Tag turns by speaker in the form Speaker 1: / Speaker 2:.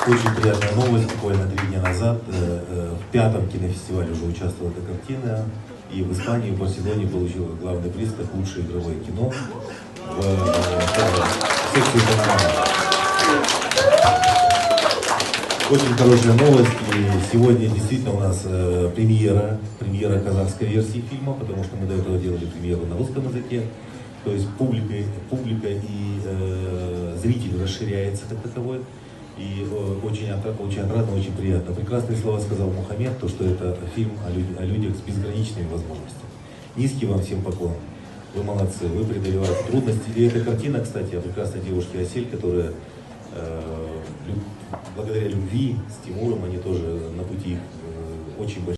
Speaker 1: Очень приятная новость. Буквально 3 дня назад в 5-м кинофестивале уже участвовала эта картина. И в Испании, в Барселоне получила главный приз как лучшее игровое кино в секции «Панорама». Очень хорошая новость. И сегодня действительно у нас премьера казахской версии фильма, потому что мы до этого делали премьеру на русском языке. То есть публика и зритель расширяется как таковой. И очень отрадно, очень приятно. Прекрасные слова сказал Мухаммед, то, что это фильм о людях с безграничными возможностями. Низкий вам всем поклон. Вы молодцы, вы преодолеваете трудности. И эта картина, кстати, о прекрасной девушке Асель, которая благодаря любви с Тимуром, они тоже на пути их очень большие.